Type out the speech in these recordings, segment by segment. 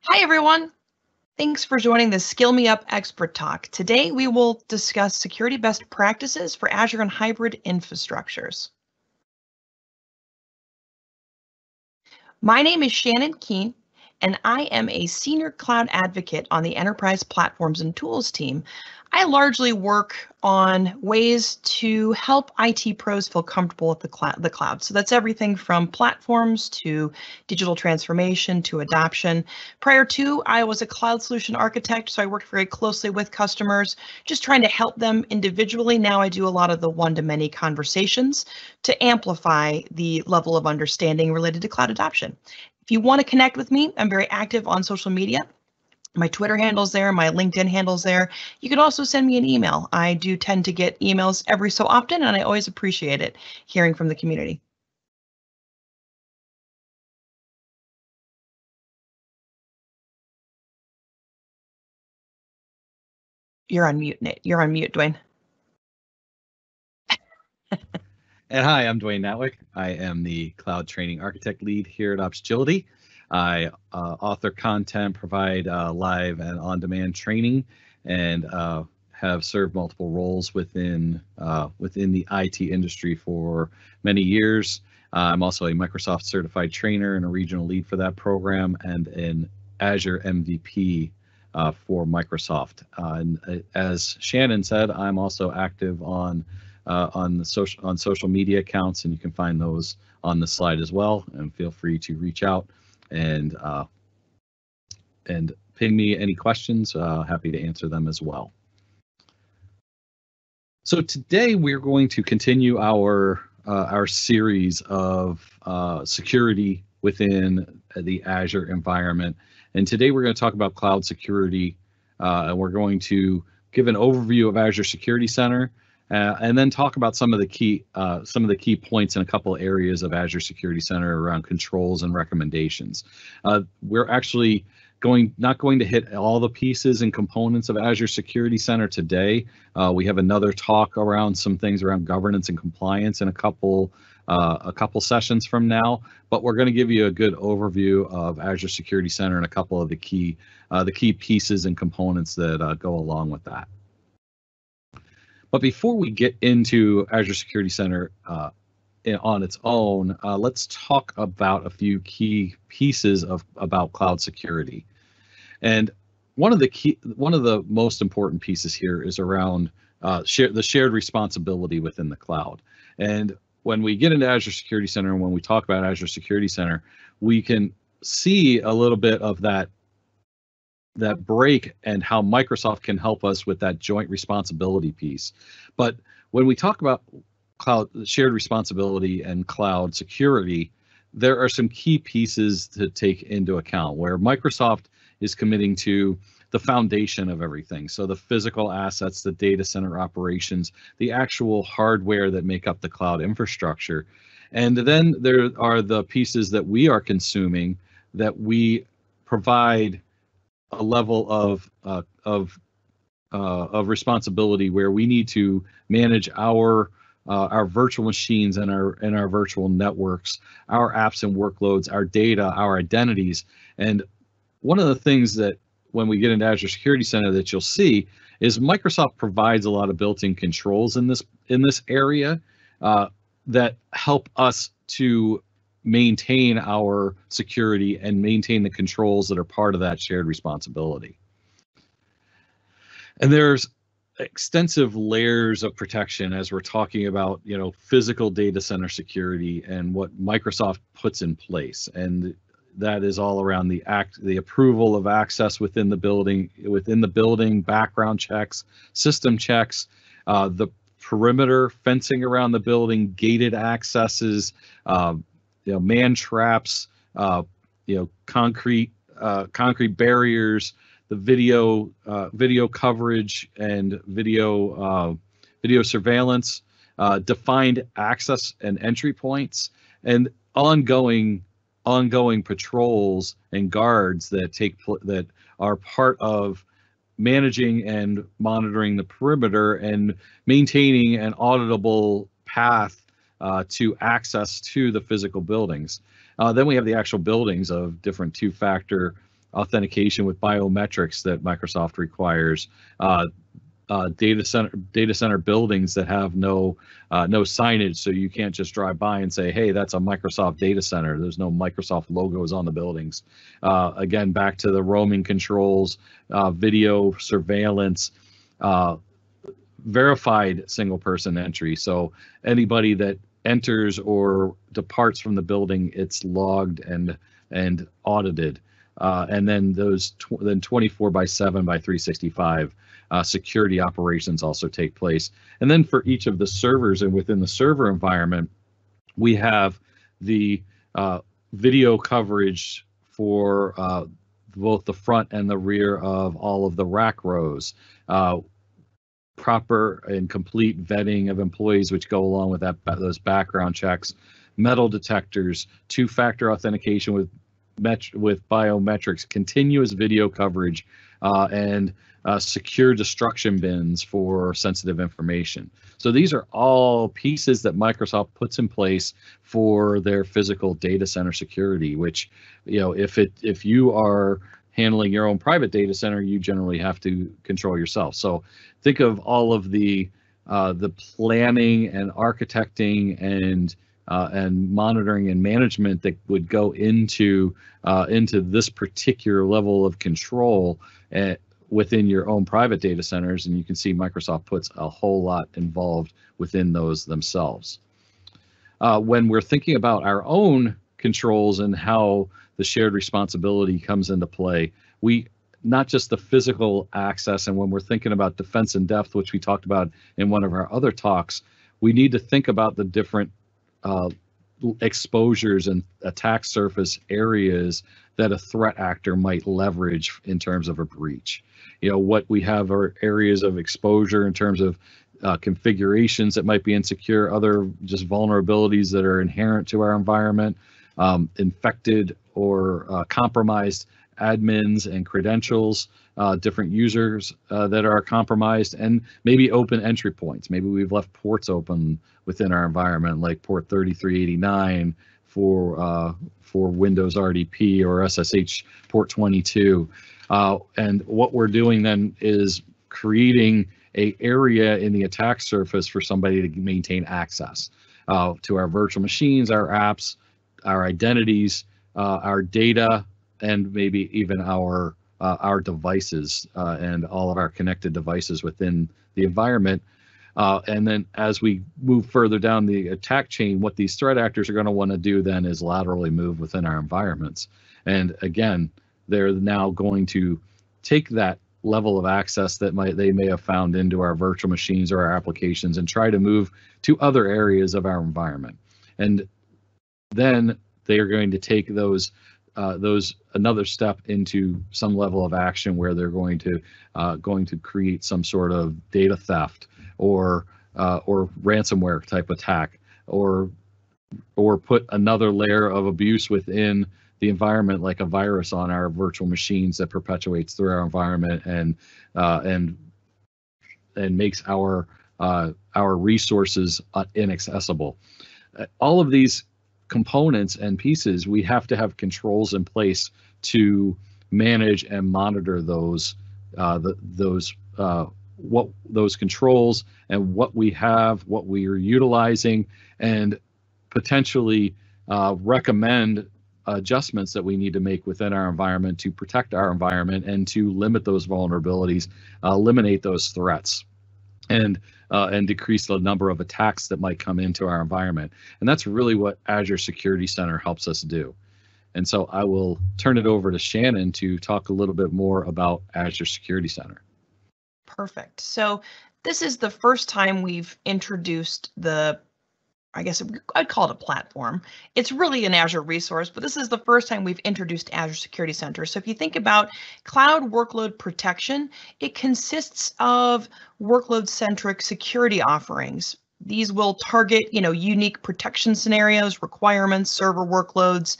Hi, everyone. Thanks for joining the Skill Me Up Expert Talk. Today, we will discuss security best practices for Azure and hybrid infrastructures. My name is Shannon Kuehn, and I am a senior cloud advocate on the Enterprise Platforms and Tools team. I largely work on ways to help IT pros feel comfortable with the cloud. So that's everything from platforms to digital transformation to adoption. Prior to, I was a cloud solution architect, so I worked very closely with customers, just trying to help them individually. Now I do a lot of the one-to-many conversations to amplify the level of understanding related to cloud adoption. If you want to connect with me, I'm very active on social media. My Twitter handle's there, my LinkedIn handle's there. You can also send me an email. I do tend to get emails every so often, and I always appreciate it, hearing from the community. You're on mute, Nate. You're on mute, Dwayne. And hi, I'm Dwayne Natwick. I am the Cloud Training Architect Lead here at OpsAgility. I author content, provide live and on-demand training, and have served multiple roles within the IT industry for many years. I'm also a Microsoft certified trainer and a regional lead for that program, and an Azure MVP for Microsoft. And as Shannon said, I'm also active on social media accounts, and you can find those on the slide as well. And feel free to reach out and ping me any questions. Happy to answer them as well. So today we're going to continue our series of security within the Azure environment. And today we're going to talk about cloud security, and we're going to give an overview of Azure Security Center, and then talk about some of the key points in a couple of areas of Azure Security Center around controls and recommendations. We're actually not going to hit all the pieces and components of Azure Security Center today. We have another talk around some things around governance and compliance in a couple sessions from now. But we're going to give you a good overview of Azure Security Center and a couple of the key pieces and components that go along with that. But before we get into Azure Security Center on its own, let's talk about a few key pieces about cloud security. And one of the most important pieces here is around the shared responsibility within the cloud. And when we get into Azure Security Center, and when we talk about Azure Security Center, we can see a little bit of that break and how Microsoft can help us with that joint responsibility piece. But when we talk about cloud shared responsibility and cloud security, there are some key pieces to take into account where Microsoft is committing to the foundation of everything. So the physical assets, the data center operations, the actual hardware that make up the cloud infrastructure. And then there are the pieces that we are consuming that we provide a level of responsibility where we need to manage our virtual machines and our virtual networks, our apps and workloads, our data, our identities. And one of the things that when we get into Azure Security Center that you'll see is Microsoft provides a lot of built-in controls in this area that help us to maintain our security and maintain the controls that are part of that shared responsibility. And there's extensive layers of protection as we're talking about, physical data center security and what Microsoft puts in place. And that is all around the approval of access within the building, background checks, system checks, the perimeter fencing around the building, gated accesses, man traps, concrete barriers, the video coverage and video surveillance, defined access and entry points, and ongoing patrols and guards that are part of managing and monitoring the perimeter and maintaining an auditable path to access to the physical buildings. Then we have the actual buildings of different two-factor authentication with biometrics that Microsoft requires. Data center buildings that have no signage, so you can't just drive by and say, hey, that's a Microsoft data center. There's no Microsoft logos on the buildings. Again, back to the roaming controls, video surveillance, verified single person entry. So anybody that enters or departs from the building, it's logged and audited. And then then 24/7 by 365 security operations also take place. And then for each of the servers and within the server environment, we have the video coverage for both the front and the rear of all of the rack rows. Proper and complete vetting of employees, which go along with those background checks, metal detectors, two-factor authentication with biometrics, continuous video coverage, and secure destruction bins for sensitive information. So these are all pieces that Microsoft puts in place for their physical data center security, which, if you are handling your own private data center, you generally have to control yourself. So think of all of the planning and architecting and monitoring and management that would go into this particular level of control within your own private data centers, and you can see Microsoft puts a whole lot involved within those themselves. When we're thinking about our own controls and how the shared responsibility comes into play, we not just the physical access, and when we're thinking about defense in depth, which we talked about in one of our other talks, we need to think about the different exposures and attack surface areas that a threat actor might leverage in terms of a breach. What we have are areas of exposure in terms of configurations that might be insecure, other just vulnerabilities that are inherent to our environment, infected or compromised admins and credentials, different users that are compromised, and maybe open entry points. Maybe we've left ports open within our environment, like port 3389 for Windows RDP or SSH port 22. And what we're doing then is creating an area in the attack surface for somebody to maintain access to our virtual machines, our apps, our identities, our data, and maybe even our devices and all of our connected devices within the environment. And then as we move further down the attack chain, what these threat actors are going to want to do then is laterally move within our environments. And again, they're now going to take that level of access that they may have found into our virtual machines or our applications and try to move to other areas of our environment. And then they are going to take those another step into some level of action where they're going to create some sort of data theft or ransomware type attack, or put another layer of abuse within the environment, like a virus on our virtual machines that perpetuates through our environment and makes our resources inaccessible. All of these components and pieces, we have to have controls in place to manage and monitor those controls and what we have, what we are utilizing, and potentially recommend adjustments that we need to make within our environment to protect our environment and to limit those vulnerabilities, eliminate those threats, and decrease the number of attacks that might come into our environment. And that's really what Azure Security Center helps us do. And so I will turn it over to Shannon to talk a little bit more about Azure Security Center. Perfect. So this is the first time we've introduced I guess I'd call it a platform. It's really an Azure resource, but this is the first time we've introduced Azure Security Center. So if you think about cloud workload protection, it consists of workload-centric security offerings. These will target, unique protection scenarios, requirements, server workloads.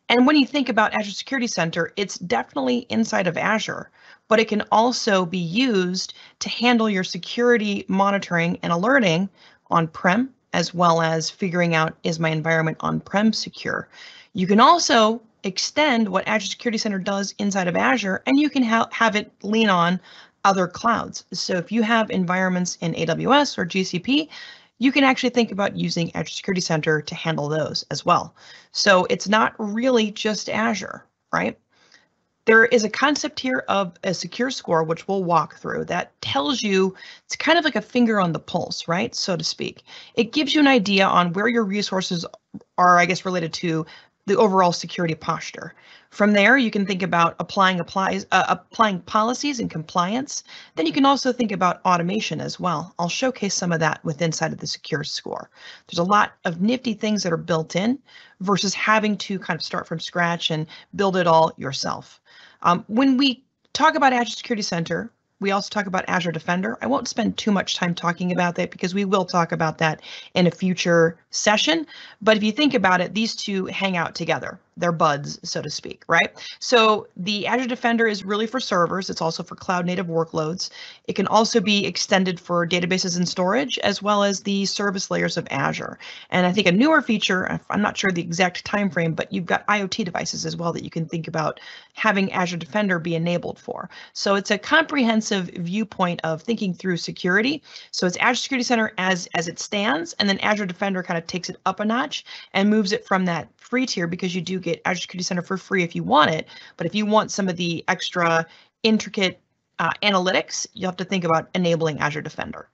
And when you think about Azure Security Center, it's definitely inside of Azure, but it can also be used to handle your security monitoring and alerting on-prem, as well as figuring out, is my environment on-prem secure? You can also extend what Azure Security Center does inside of Azure, and you can have it lean on other clouds. So if you have environments in AWS or GCP, you can actually think about using Azure Security Center to handle those as well. So it's not really just Azure, right? There is a concept here of a secure score, which we'll walk through, that tells you, it's kind of like a finger on the pulse, right, so to speak. It gives you an idea on where your resources are, I guess, related to the overall security posture. From there, you can think about applying policies and compliance. Then you can also think about automation as well. I'll showcase some of that with inside of the secure score. There's a lot of nifty things that are built in versus having to kind of start from scratch and build it all yourself. When we talk about Azure Security Center, we also talk about Azure Defender. I won't spend too much time talking about that because we will talk about that in a future session. But if you think about it, these two hang out together. They're buds, so to speak, right? So the Azure Defender is really for servers. It's also for cloud native workloads. It can also be extended for databases and storage, as well as the service layers of Azure. And I think a newer feature, I'm not sure the exact time frame, but you've got IoT devices as well that you can think about having Azure Defender be enabled for. So it's a comprehensive viewpoint of thinking through security. So it's Azure Security Center as it stands, and then Azure Defender kind of takes it up a notch and moves it from that free tier, because you do get Azure Security Center for free if you want it. But if you want some of the extra intricate analytics, you'll have to think about enabling Azure Defender.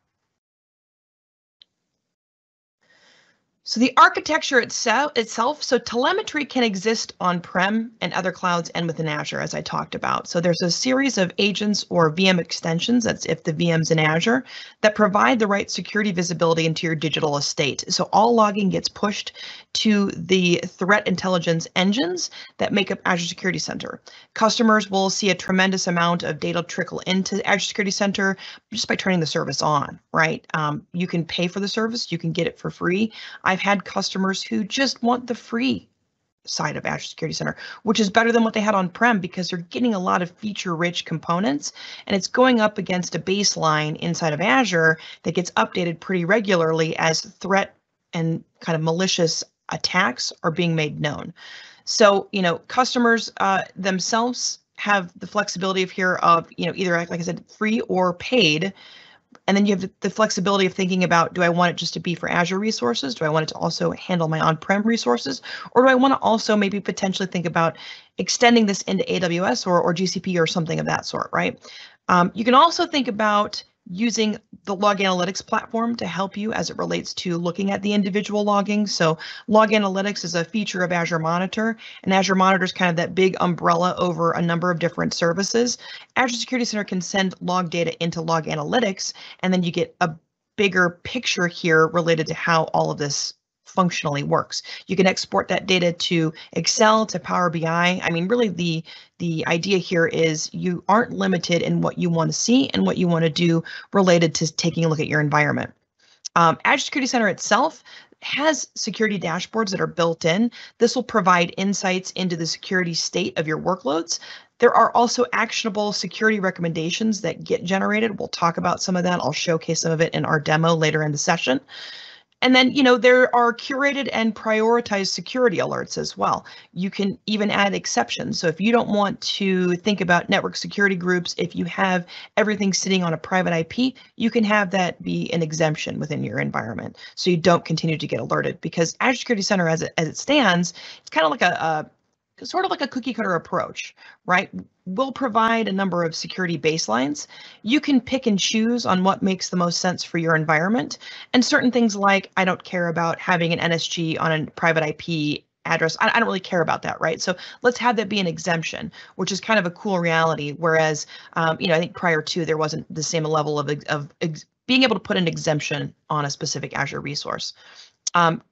So the architecture itself, so telemetry can exist on-prem and other clouds and within Azure, as I talked about. So there's a series of agents or VM extensions, that's if the VM's in Azure, that provide the right security visibility into your digital estate. So all logging gets pushed to the threat intelligence engines that make up Azure Security Center. Customers will see a tremendous amount of data trickle into Azure Security Center just by turning the service on, right? You can pay for the service, you can get it for free. I've had customers who just want the free side of Azure Security Center, which is better than what they had on-prem because they're getting a lot of feature-rich components, and it's going up against a baseline inside of Azure that gets updated pretty regularly as threat and kind of malicious attacks are being made known. So, customers themselves have the flexibility of here of, either, like I said, free or paid. And then you have the flexibility of thinking about, do I want it just to be for Azure resources? Do I want it to also handle my on-prem resources? Or do I want to also maybe potentially think about extending this into AWS or GCP or something of that sort, right? You can also think about using the log analytics platform to help you as it relates to looking at the individual logging. So log analytics is a feature of Azure Monitor, and Azure Monitor is kind of that big umbrella over a number of different services. Azure Security Center can send log data into log analytics, and then you get a bigger picture here related to how all of this functionally works. You can export that data to Excel, to Power BI. I mean, really the idea here is you aren't limited in what you want to see and what you want to do related to taking a look at your environment. Azure Security Center itself has security dashboards that are built in. This will provide insights into the security state of your workloads. There are also actionable security recommendations that get generated. We'll talk about some of that. I'll showcase some of it in our demo later in the session. And then, there are curated and prioritized security alerts as well. You can even add exceptions. So if you don't want to think about network security groups, if you have everything sitting on a private IP, you can have that be an exemption within your environment, so you don't continue to get alerted. Because Azure Security Center, as it stands, it's kind of like sort of like a cookie cutter approach, right? We'll provide a number of security baselines. You can pick and choose on what makes the most sense for your environment. And certain things like, I don't care about having an NSG on a private IP address. I don't really care about that, right? So let's have that be an exemption, which is kind of a cool reality. Whereas, I think prior to, there wasn't the same level of being able to put an exemption on a specific Azure resource.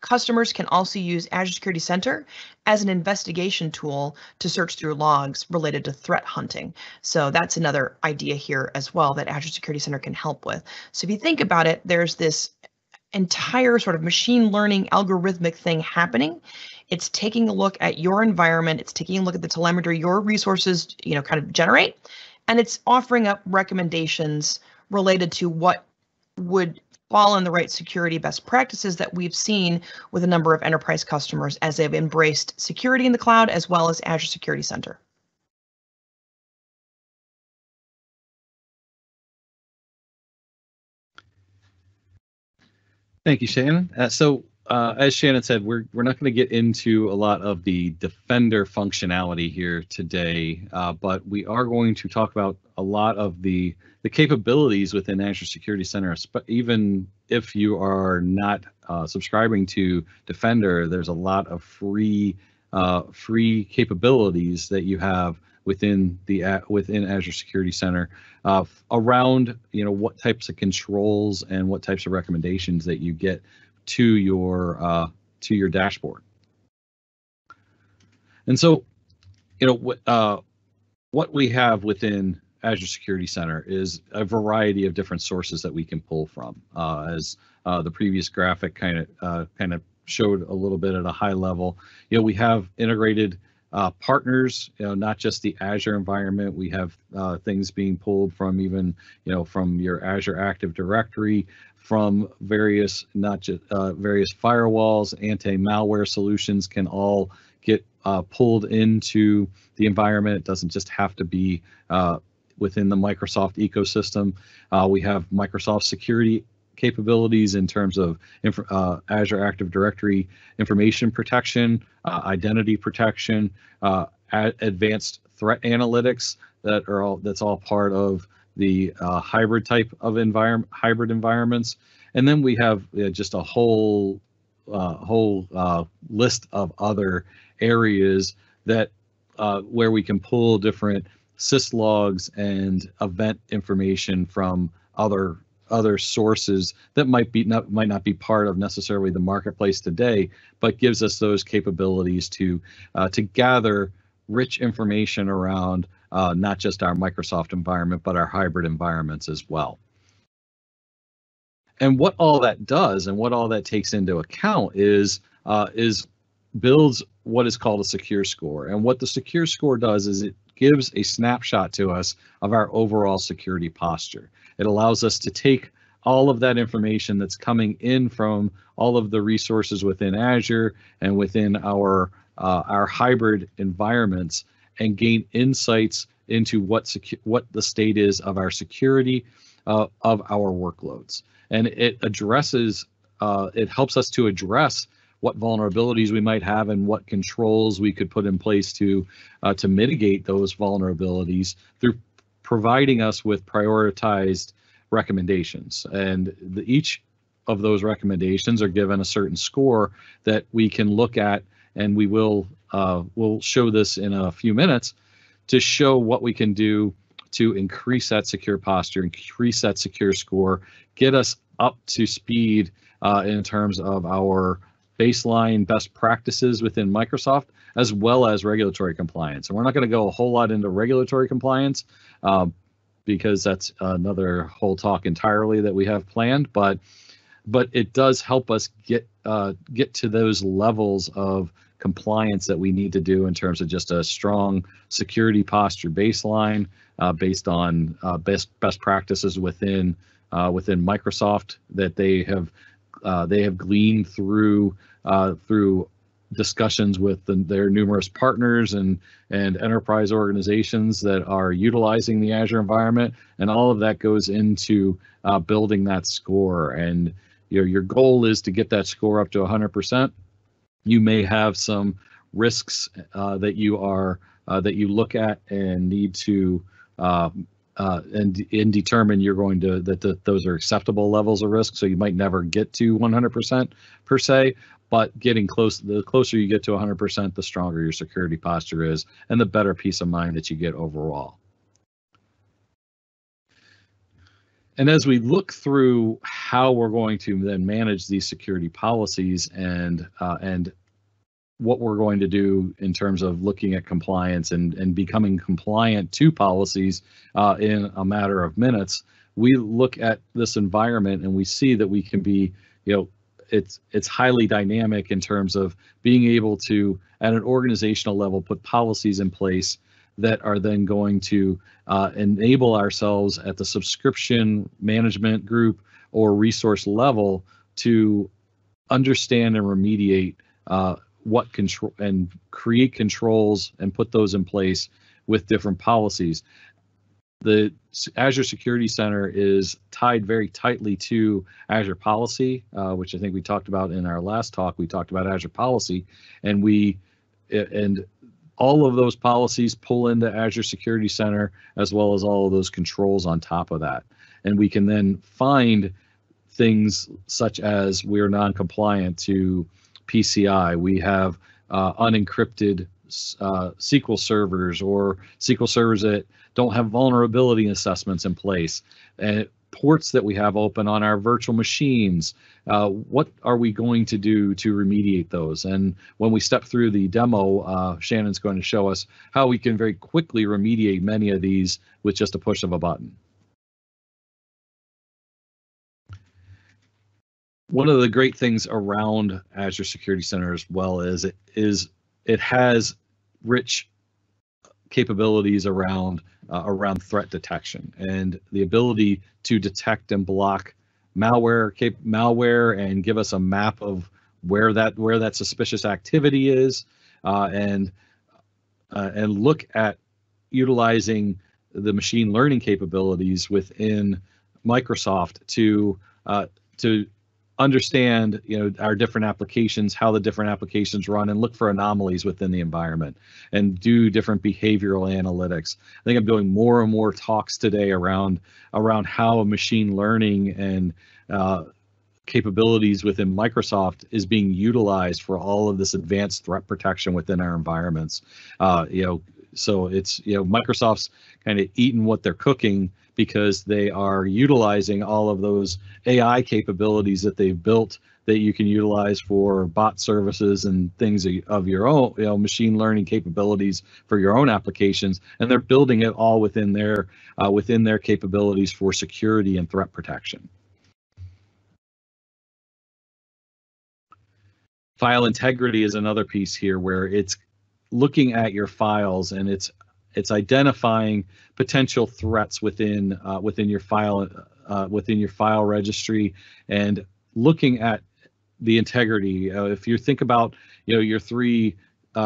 Customers can also use Azure Security Center as an investigation tool to search through logs related to threat hunting. So that's another idea here as well that Azure Security Center can help with. So if you think about it, there's this entire sort of machine learning algorithmic thing happening. It's taking a look at your environment. It's taking a look at the telemetry your resources, kind of generate, and it's offering up recommendations related to what would in the right security best practices that we've seen with a number of enterprise customers as they've embraced security in the cloud as well as Azure Security Center. Thank you, Shannon. As Shannon said, we're not going to get into a lot of the Defender functionality here today, but we are going to talk about a lot of the capabilities within Azure Security Center. Even if you are not subscribing to Defender, there's a lot of free capabilities that you have within Azure Security Center around what types of controls and what types of recommendations that you get to your dashboard. And so what we have within Azure Security Center is a variety of different sources that we can pull from, as the previous graphic kind of showed a little bit at a high level. We have integrated partners, not just the Azure environment. We have things being pulled from even, from your Azure Active Directory, from various, not just various firewalls, anti-malware solutions can all get pulled into the environment. It doesn't just have to be within the Microsoft ecosystem. We have Microsoft security capabilities in terms of Azure Active Directory information protection, identity protection, advanced threat analytics that's all part of the hybrid type of hybrid environments. And then we have just a whole list of other areas that where we can pull different syslogs and event information from other sources that might not be part of necessarily the marketplace today, but gives us those capabilities to gather rich information around not just our Microsoft environment, but our hybrid environments as well. And what all that does and what all that takes into account is builds what is called a secure score. And what the secure score does is it gives a snapshot to us of our overall security posture. It allows us to take all of that information that's coming in from all of the resources within Azure and within our hybrid environments and gain insights into what the state is of our security of our workloads. And it addresses, it helps us to address what vulnerabilities we might have and what controls we could put in place to mitigate those vulnerabilities through providing us with prioritized recommendations. And each of those recommendations are given a certain score that we can look at, and we'll show this in a few minutes to show what we can do to increase that secure posture, increase that secure score, get us up to speed in terms of our baseline best practices within Microsoft, as well as regulatory compliance. And we're not going to go a whole lot into regulatory compliance because that's another whole talk entirely that we have planned, but it does help us get to those levels of compliance that we need to do in terms of just a strong security posture baseline based on best practices within Microsoft that they have gleaned through discussions with their numerous partners and enterprise organizations that are utilizing the Azure environment, and all of that goes into building that score. And your goal is to get that score up to 100%. You may have some risks that you look at and need to and determine that those are acceptable levels of risk. So you might never get to 100% per se, but getting close. The closer you get to 100%, the stronger your security posture is, and the better peace of mind that you get overall. And as we look through how we're going to then manage these security policies and what we're going to do in terms of looking at compliance and becoming compliant to policies in a matter of minutes, we look at this environment and we see that we can be, it's highly dynamic in terms of being able to, at an organizational level, put policies in place that are then going to enable ourselves at the subscription management group or resource level to understand and remediate what control and create controls and put those in place with different policies. The Azure Security Center is tied very tightly to Azure Policy, which I think we talked about in our last talk. We talked about Azure Policy, and all of those policies pull into Azure Security Center, as well as all of those controls on top of that. And we can then find things such as we're non-compliant to PCI. We have unencrypted SQL servers, or SQL servers that don't have vulnerability assessments in place, and ports that we have open on our virtual machines. What are we going to do to remediate those? And when we step through the demo, Shannon's going to show us how we can very quickly remediate many of these with just a push of a button. One of the great things around Azure Security Center as well is it has rich capabilities around threat detection and the ability to detect and block malware and give us a map of where that suspicious activity is, and look at utilizing the machine learning capabilities within Microsoft to understand, our different applications, how the different applications run, and look for anomalies within the environment and do different behavioral analytics. I think I'm doing more and more talks today around how machine learning and capabilities within Microsoft is being utilized for all of this advanced threat protection within our environments. So it's, Microsoft's kind of eating what they're cooking, because they are utilizing all of those AI capabilities that they've built that you can utilize for bot services and things of your own, machine learning capabilities for your own applications, and they're building it all within their capabilities for security and threat protection. File integrity is another piece here, where it's looking at your files and it's identifying potential threats within your file registry, and looking at the integrity. If you think about your three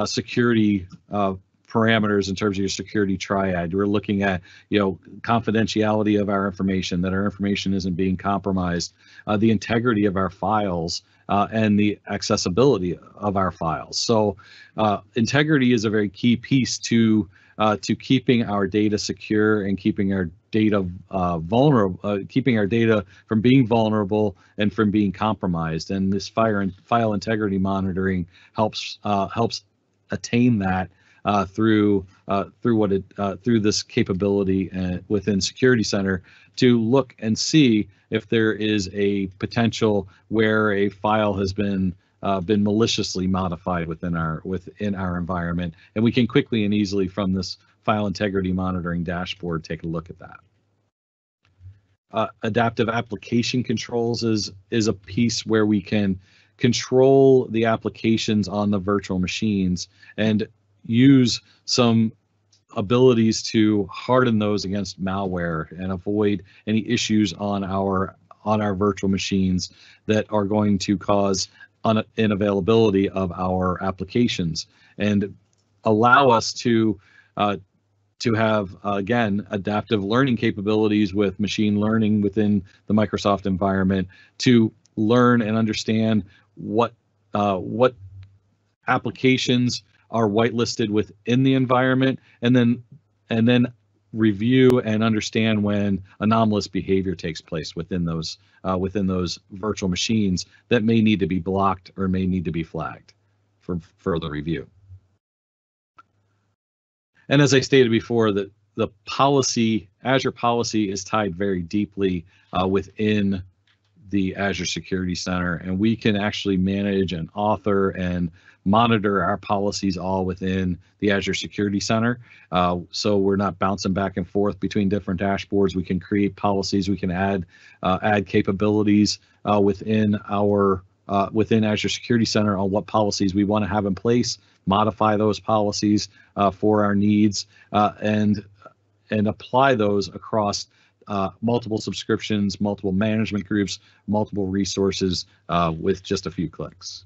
security parameters in terms of your security triad, we're looking at confidentiality of our information, that our information isn't being compromised, the integrity of our files, and the accessibility of our files. So integrity is a very key piece to keeping our data secure and keeping our data vulnerable, keeping our data from being vulnerable and from being compromised. And this file integrity monitoring helps attain that through this capability within Security Center, to look and see if there is a potential where a file has been maliciously modified within our environment, and we can quickly and easily from this file integrity monitoring dashboard take a look at that. Adaptive application controls is a piece where we can control the applications on the virtual machines and use some abilities to harden those against malware and avoid any issues on our virtual machines that are going to cause unavailability of our applications, and allow us to have, again, adaptive learning capabilities with machine learning within the Microsoft environment to learn and understand what applications are whitelisted within the environment, and then review and understand when anomalous behavior takes place within those virtual machines that may need to be blocked or may need to be flagged for further review. And as I stated before, the Azure policy is tied very deeply within the Azure Security Center, and we can actually manage and author and monitor our policies all within the Azure Security Center. So we're not bouncing back and forth between different dashboards. We can create policies. We can add capabilities within Azure Security Center on what policies we want to have in place, modify those policies for our needs, and apply those across multiple subscriptions, multiple management groups, multiple resources with just a few clicks.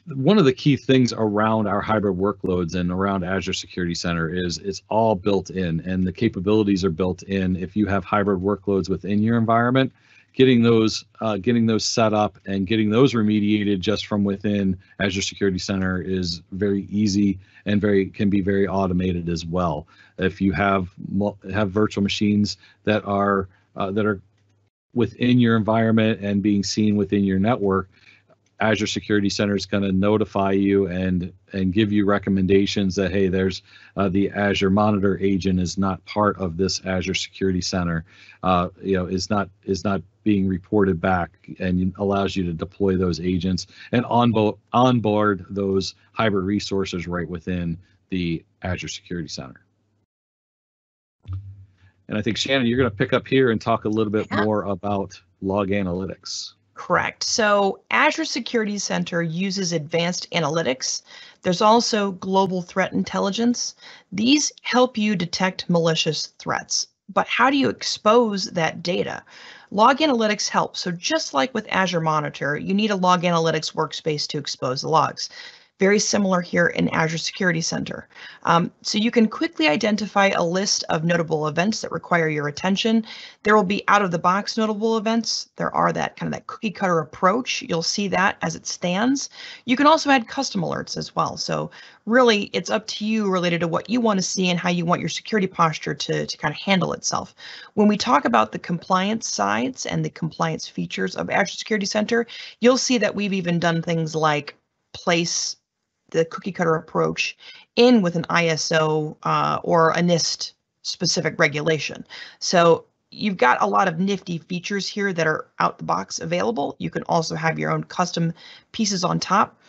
One of the key things around our hybrid workloads and around Azure Security Center is it's all built in, and the capabilities are built in. If you have hybrid workloads within your environment, getting those set up and getting those remediated just from within Azure Security Center is very easy and can be very automated as well. If you have virtual machines that are within your environment and being seen within your network, Azure Security Center is going to notify you and give you recommendations that, hey, there's the Azure Monitor agent is not part of this Azure Security Center, is not being reported back, and allows you to deploy those agents and onboard those hybrid resources right within the Azure Security Center. And I think, Shannon, you're going to pick up here and talk a little bit more about log analytics. Correct. So Azure Security Center uses advanced analytics. There's also global threat intelligence. These help you detect malicious threats. But how do you expose that data? Log analytics help. So just like with Azure Monitor, you need a log analytics workspace to expose the logs. Very similar here in Azure Security Center. So you can quickly identify a list of notable events that require your attention. There will be out-of-the-box notable events. There are that cookie-cutter approach. You'll see that as it stands. You can also add custom alerts as well. So really, it's up to you related to what you want to see and how you want your security posture to kind of handle itself. When we talk about the compliance sides and the compliance features of Azure Security Center, you'll see that we've even done things like place the cookie cutter approach in with an ISO or a NIST specific regulation. So you've got a lot of nifty features here that are out the box available. You can also have your own custom pieces on top.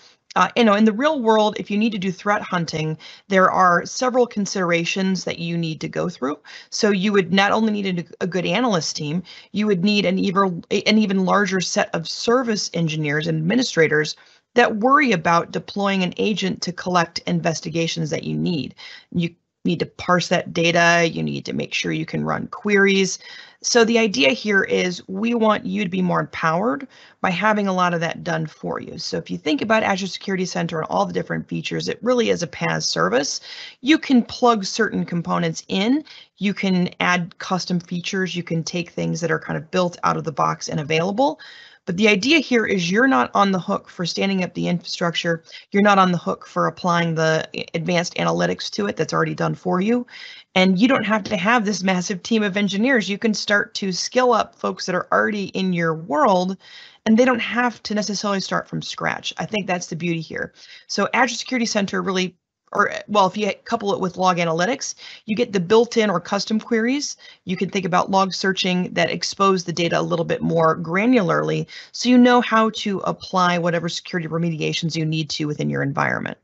In the real world, if you need to do threat hunting, there are several considerations that you need to go through. So you would not only need a good analyst team, you would need an even larger set of service engineers and administrators that worry about deploying an agent to collect investigations that you need. You need to parse that data. You need to make sure you can run queries. So the idea here is we want you to be more empowered by having a lot of that done for you. So if you think about Azure Security Center and all the different features, it really is a PaaS service. You can plug certain components in. You can add custom features. You can take things that are kind of built out of the box and available. But the idea here is you're not on the hook for standing up the infrastructure. You're not on the hook for applying the advanced analytics to it that's already done for you. And you don't have to have this massive team of engineers. You can start to skill up folks that are already in your world, and they don't have to necessarily start from scratch. I think that's the beauty here. So Azure Security Center really, if you couple it with log analytics, you get the built-in or custom queries. You can think about log searching that expose the data a little bit more granularly, so you know how to apply whatever security remediations you need to within your environment.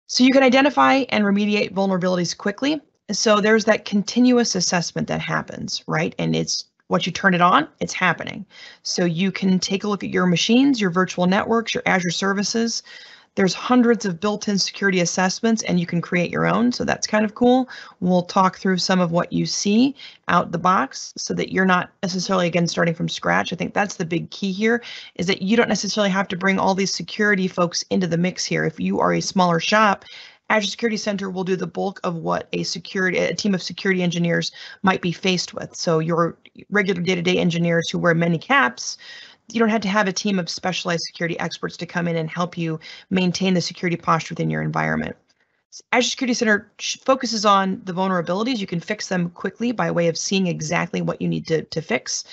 So you can identify and remediate vulnerabilities quickly. So there's that continuous assessment that happens, right? And it's once you turn it on, it's happening. So you can take a look at your machines, your virtual networks, your Azure services. There's hundreds of built-in security assessments, and you can create your own. So that's kind of cool. We'll talk through some of what you see out the box so that you're not necessarily, again, starting from scratch. I think that's the big key here, is that you don't necessarily have to bring all these security folks into the mix here. If you are a smaller shop, Azure Security Center will do the bulk of what a team of security engineers might be faced with. So your regular day-to-day engineers who wear many caps, you don't have to have a team of specialized security experts to come in and help you maintain the security posture within your environment. Azure Security Center focuses on the vulnerabilities. You can fix them quickly by way of seeing exactly what you need to fix.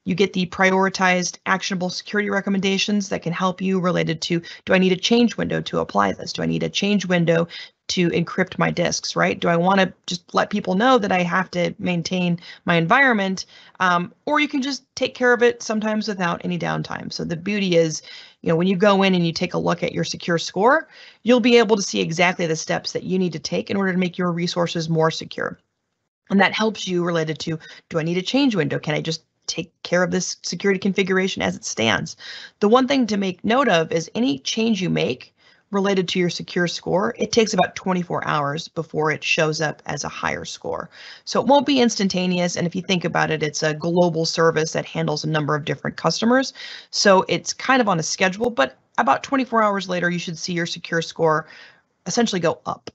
You get the prioritized actionable security recommendations that can help you related to, do I need a change window to apply this? Do I need a change window to encrypt my disks, right? Do I want to just let people know that I have to maintain my environment? Or you can just take care of it sometimes without any downtime. So the beauty is, when you go in and you take a look at your secure score, you'll be able to see exactly the steps that you need to take in order to make your resources more secure. And that helps you related to, do I need a change window? Can I just take care of this security configuration as it stands. The one thing to make note of is any change you make related to your secure score, it takes about 24 hours before it shows up as a higher score. So it won't be instantaneous. And if you think about it, it's a global service that handles a number of different customers. So it's kind of on a schedule, but about 24 hours later, you should see your secure score essentially go up.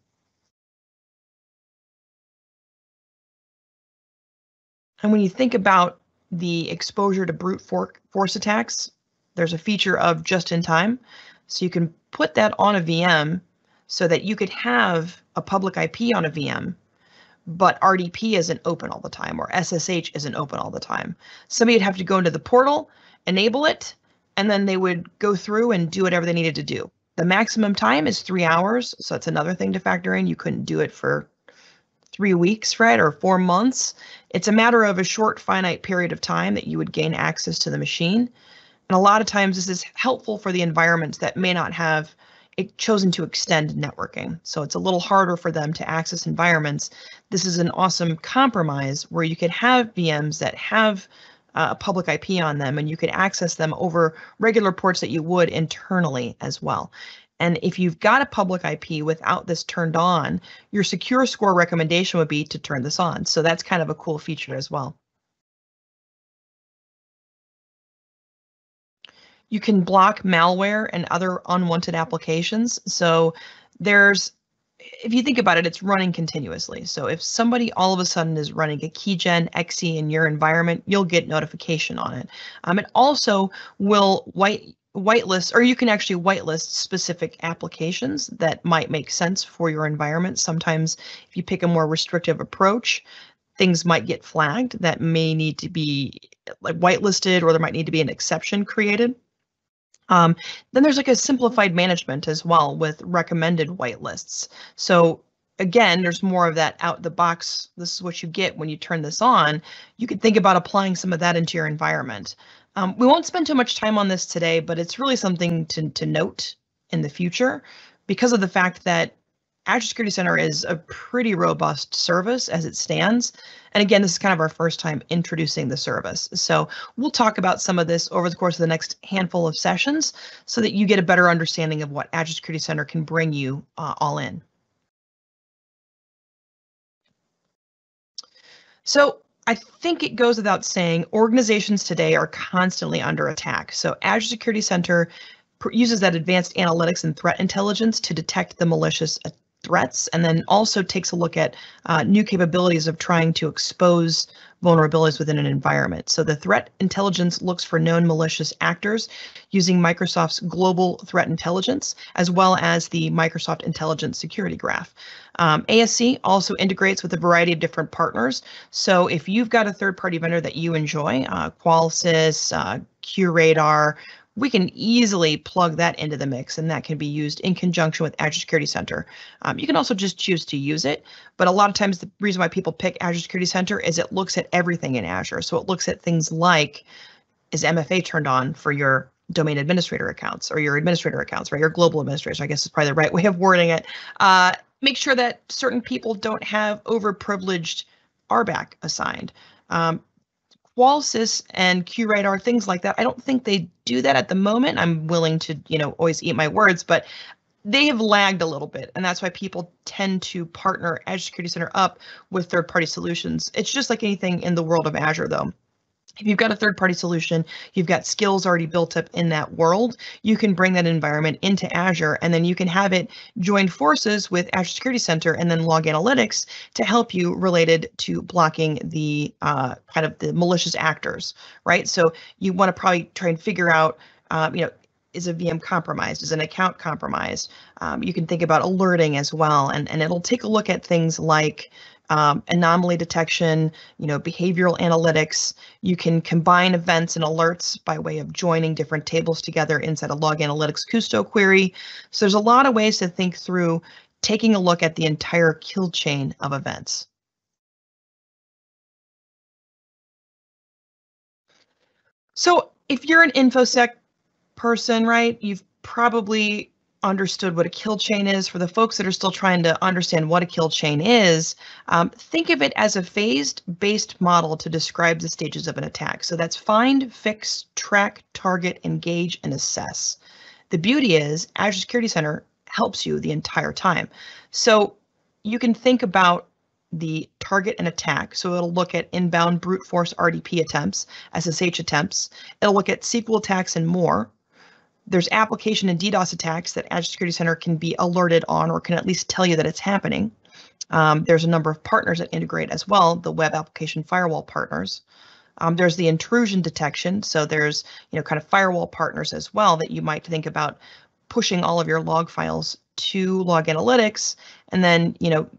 And when you think about the exposure to brute force attacks, there's a feature of just in time. So you can put that on a VM so that you could have a public IP on a VM, but RDP isn't open all the time, or SSH isn't open all the time. Somebody would have to go into the portal, enable it, and then they would go through and do whatever they needed to do. The maximum time is 3 hours, so that's another thing to factor in. You couldn't do it for 3 weeks, right, or 4 months. It's a matter of a short, finite period of time that you would gain access to the machine. And a lot of times this is helpful for the environments that may not have chosen to extend networking. So it's a little harder for them to access environments. This is an awesome compromise where you could have VMs that have a public IP on them, and you could access them over regular ports that you would internally as well. And if you've got a public IP without this turned on, your secure score recommendation would be to turn this on. So that's kind of a cool feature as well. You can block malware and other unwanted applications. So if you think about it, it's running continuously. So if somebody all of a sudden is running a keygen exe in your environment, you'll get notification on it. It also will whitelist, or you can actually whitelist specific applications that might make sense for your environment. Sometimes if you pick a more restrictive approach, things might get flagged that may need to be like whitelisted, or there might need to be an exception created. Then there's like a simplified management as well with recommended whitelists. So again, there's more of that out the box. This is what you get when you turn this on. You could think about applying some of that into your environment. We won't spend too much time on this today, but it's really something to note in the future because of the fact that Azure Security Center is a pretty robust service as it stands. And again, this is kind of our first time introducing the service. So we'll talk about some of this over the course of the next handful of sessions so that you get a better understanding of what Azure Security Center can bring you all in. So I think it goes without saying, organizations today are constantly under attack. So Azure Security Center uses that advanced analytics and threat intelligence to detect the malicious threats, and then also takes a look at new capabilities of trying to expose vulnerabilities within an environment. So the threat intelligence looks for known malicious actors using Microsoft's global threat intelligence, as well as the Microsoft Intelligence Security Graph. ASC also integrates with a variety of different partners. So if you've got a third-party vendor that you enjoy, Qualysys, QRadar, we can easily plug that into the mix, and that can be used in conjunction with Azure Security Center. You can also just choose to use it, but a lot of times the reason why people pick Azure Security Center is it looks at everything in Azure. So it looks at things like, is MFA turned on for your domain administrator accounts or your administrator accounts, right? Your global administrators, I guess is probably the right way of wording it. Make sure that certain people don't have overprivileged RBAC assigned. Qualysys and QRadar, things like that. I don't think they do that at the moment. I'm willing to, always eat my words, but they have lagged a little bit, and that's why people tend to partner Azure Security Center up with third-party solutions. It's just like anything in the world of Azure, though. If you've got a third-party solution, you've got skills already built up in that world, you can bring that environment into Azure, and then you can have it join forces with Azure Security Center and then Log Analytics to help you related to blocking the kind of the malicious actors, right? So you want to probably try and figure out, is a VM compromised? Is an account compromised? You can think about alerting as well, and it'll take a look at things like anomaly detection, behavioral analytics. You can combine events and alerts by way of joining different tables together inside a Log Analytics Custo query. So there's a lot of ways to think through taking a look at the entire kill chain of events. So if you're an InfoSec person, right, you've probably understood what a kill chain is, for the folks that are still trying to understand what a kill chain is, think of it as a phased-based model to describe the stages of an attack. So that's find, fix, track, target, engage, and assess. The beauty is Azure Security Center helps you the entire time. So you can think about the target and attack. So it'll look at inbound brute force RDP attempts, SSH attempts. It'll look at SQL attacks and more. There's application and DDoS attacks that Azure Security Center can be alerted on, or can at least tell you that it's happening. There's a number of partners that integrate as well, the web application firewall partners. There's the intrusion detection. So there's, kind of firewall partners as well that you might think about pushing all of your log files to log analytics, and then,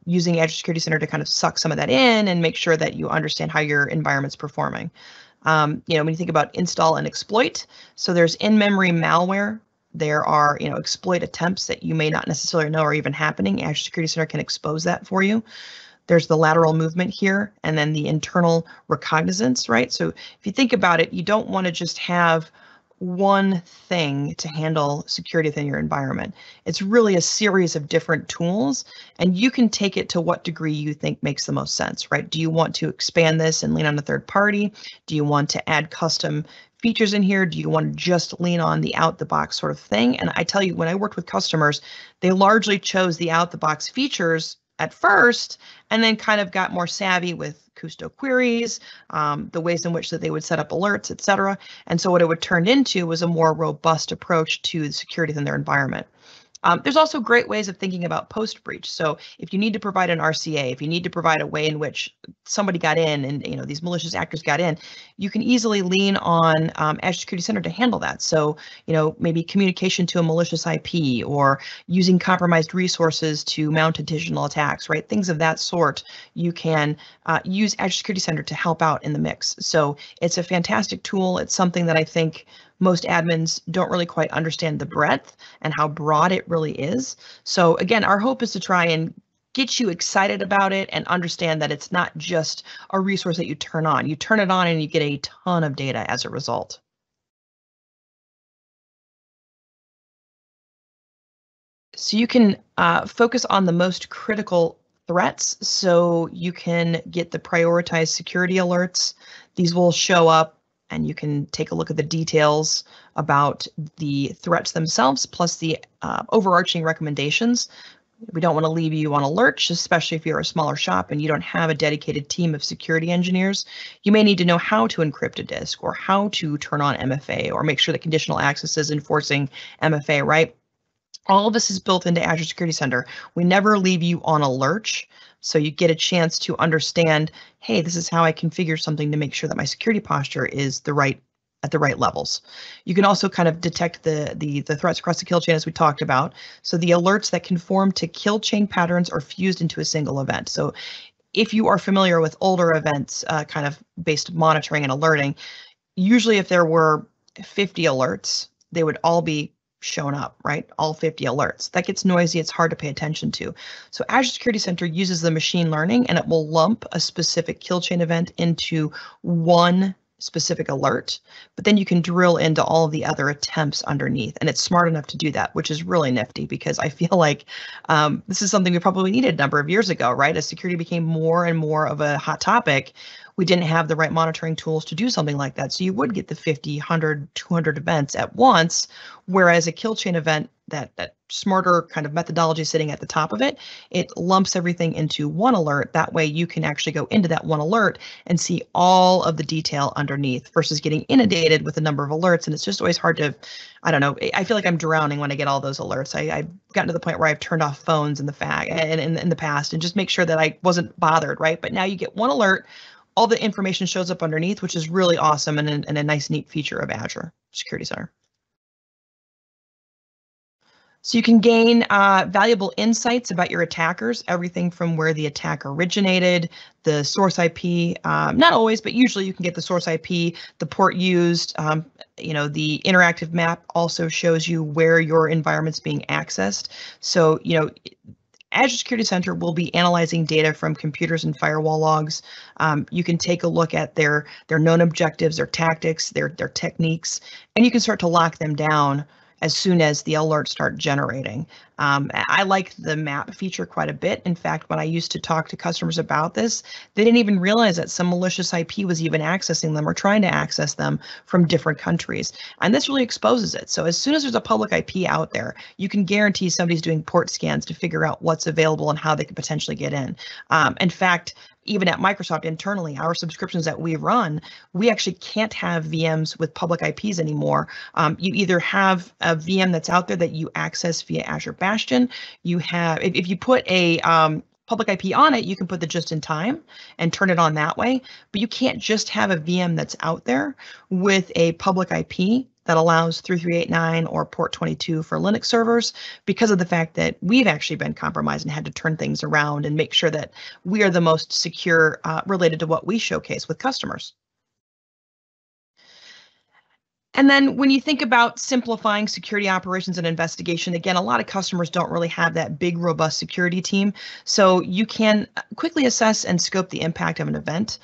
using Azure Security Center to kind of suck some of that in and make sure that you understand how your environment's performing. When you think about install and exploit, so there's in-memory malware. There are, exploit attempts that you may not necessarily know are even happening. Azure Security Center can expose that for you. There's the lateral movement here, and then the internal recognizance, right? So if you think about it, you don't want to just have one thing to handle security within your environment. It's really a series of different tools, and you can take it to what degree you think makes the most sense, right? Do you want to expand this and lean on a third party? Do you want to add custom features in here? Do you want to just lean on the out-the-box sort of thing? And I tell you, when I worked with customers, they largely chose the out-the-box features at first, and then kind of got more savvy with Kusto queries, the ways in which that they would set up alerts, et cetera. And so what it would turn into was a more robust approach to the security in their environment. There's also great ways of thinking about post-breach. So if you need to provide an RCA, if you need to provide a way in which somebody got in and these malicious actors got in, you can easily lean on Azure Security Center to handle that. So maybe communication to a malicious IP, or using compromised resources to mount additional attacks, right? Things of that sort. You can use Azure Security Center to help out in the mix. So it's a fantastic tool. It's something that I think most admins don't really quite understand the breadth and how broad it really is. So again, our hope is to try and get you excited about it and understand that it's not just a resource that you turn on. You turn it on and you get a ton of data as a result. So you can focus on the most critical threats. So you can get the prioritized security alerts. These will show up, and you can take a look at the details about the threats themselves, plus the overarching recommendations. We don't want to leave you on alert, especially if you're a smaller shop and you don't have a dedicated team of security engineers. You may need to know how to encrypt a disk, or how to turn on MFA, or make sure that conditional access is enforcing MFA, right? All of this is built into Azure Security Center. We never leave you on a lurch. So you get a chance to understand, hey, this is how I configure something to make sure that my security posture is at the right levels. You can also kind of detect the threats across the kill chain, as we talked about. So the alerts that conform to kill chain patterns are fused into a single event. So if you are familiar with older events, kind of based monitoring and alerting, usually if there were 50 alerts, they would all be shown up, right? All 50 alerts. That gets noisy. It's hard to pay attention to. So Azure Security Center uses the machine learning, and it will lump a specific kill chain event into one specific alert, but then you can drill into all of the other attempts underneath. And it's smart enough to do that, which is really nifty, because I feel like this is something we probably needed a number of years ago, right? As security became more and more of a hot topic, we didn't have the right monitoring tools to do something like that. So you would get the 50, 100, 200 events at once, whereas a kill chain event, that smarter kind of methodology sitting at the top of it, it lumps everything into one alert. That way you can actually go into that one alert and see all of the detail underneath, versus getting inundated with a number of alerts. And it's just always hard to, I don't know, I feel like I'm drowning when I get all those alerts. I've gotten to the point where I've turned off phones in the past and just make sure that I wasn't bothered, right? But now you get one alert, all the information shows up underneath, which is really awesome, and a nice, neat feature of Azure Security Center. So you can gain valuable insights about your attackers, everything from where the attack originated, the source IP, not always, but usually you can get the source IP, the port used. The interactive map also shows you where your environment's being accessed. So, Azure Security Center will be analyzing data from computers and firewall logs. You can take a look at their known objectives, their tactics, their techniques, and you can start to lock them down as soon as the alerts start generating. I like the map feature quite a bit. In fact, when I used to talk to customers about this, they didn't even realize that some malicious IP was even accessing them or trying to access them from different countries. And this really exposes it. So as soon as there's a public IP out there, you can guarantee somebody's doing port scans to figure out what's available and how they could potentially get in. In fact, even at Microsoft internally, our subscriptions that we run, we actually can't have VMs with public IPs anymore. You either have a VM that's out there that you access via Azure Bastion. You have, if you put a public IP on it, you can put the just in time and turn it on that way. But you can't just have a VM that's out there with a public IP that allows 3389 or port 22 for Linux servers, because of the fact that we've actually been compromised and had to turn things around and make sure that we are the most secure related to what we showcase with customers. And then when you think about simplifying security operations and investigation, again, a lot of customers don't really have that big, robust security team. So you can quickly assess and scope the impact of an event.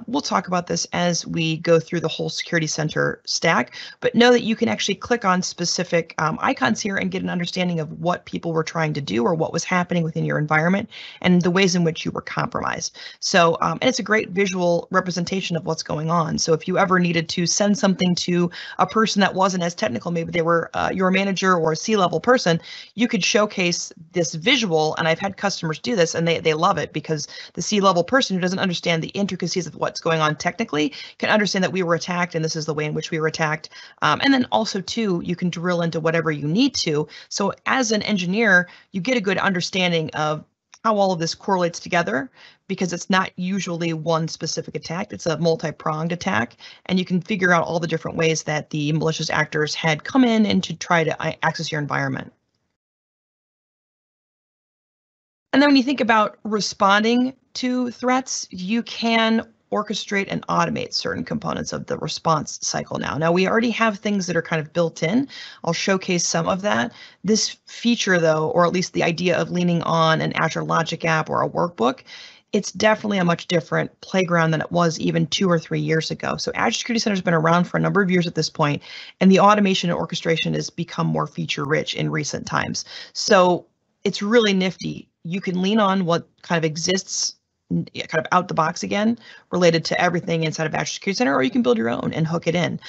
We'll talk about this as we go through the whole Security Center stack, but know that you can actually click on specific icons here and get an understanding of what people were trying to do or what was happening within your environment and the ways in which you were compromised. So, and it's a great visual representation of what's going on. So if you ever needed to send something to a person that wasn't as technical, maybe they were your manager or a C-level person, you could showcase this visual. And I've had customers do this and they love it, because the C-level person who doesn't understand the intricacies of what's going on technically can understand that we were attacked and this is the way in which we were attacked. And then also too, you can drill into whatever you need to. So as an engineer, you get a good understanding of how all of this correlates together, because it's not usually one specific attack, it's a multi-pronged attack, and you can figure out all the different ways that the malicious actors had come in and to try to access your environment. And then when you think about responding to threats, you can orchestrate and automate certain components of the response cycle now. Now, we already have things that are kind of built in. I'll showcase some of that. This feature, though, or at least the idea of leaning on an Azure Logic app or a workbook, it's definitely a much different playground than it was even 2 or 3 years ago. So Azure Security Center has been around for a number of years at this point, and the automation and orchestration has become more feature rich in recent times. So it's really nifty. You can lean on what kind of exists kind of out the box again, related to everything inside of Azure Security Center, or you can build your own and hook it in.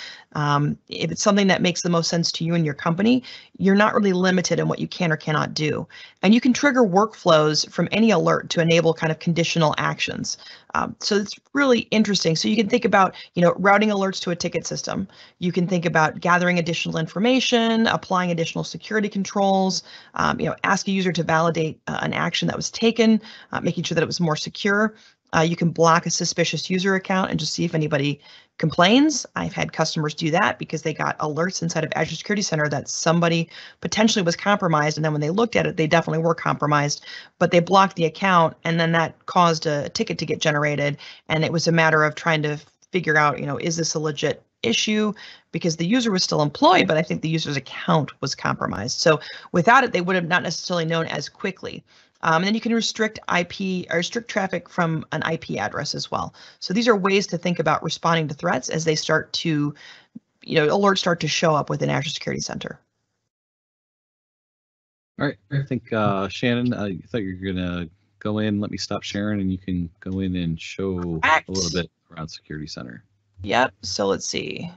If it's something that makes the most sense to you and your company, you're not really limited in what you can or cannot do. And you can trigger workflows from any alert to enable kind of conditional actions. So it's really interesting. So you can think about, routing alerts to a ticket system. You can think about gathering additional information, applying additional security controls, ask a user to validate an action that was taken, making sure that it was more secure. You can block a suspicious user account and just see if anybody complains. I've had customers do that because they got alerts inside of Azure Security Center that somebody potentially was compromised, and then when they looked at it, they definitely were compromised, but they blocked the account, and then that caused a ticket to get generated, and it was a matter of trying to figure out, is this a legit issue, because the user was still employed, but I think the user's account was compromised. So without it, they would have not necessarily known as quickly. And then you can restrict IP or restrict traffic from an IP address as well. So these are ways to think about responding to threats as they start to, alerts start to show up within Azure Security Center. All right, I think Shannon, I thought you were gonna go in. Let me stop sharing, and you can go in and show a little bit around Security Center. Yep. So let's see.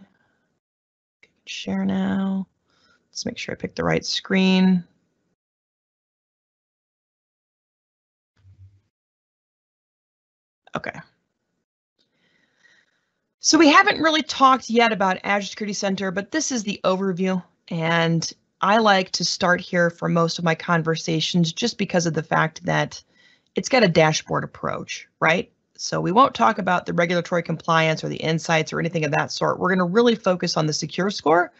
Share now. Let's make sure I pick the right screen. Okay. So we haven't really talked yet about Azure Security Center, but this is the overview. And I like to start here for most of my conversations just because of the fact that it's got a dashboard approach, right? So we won't talk about the regulatory compliance or the insights or anything of that sort. We're going to really focus on the secure score.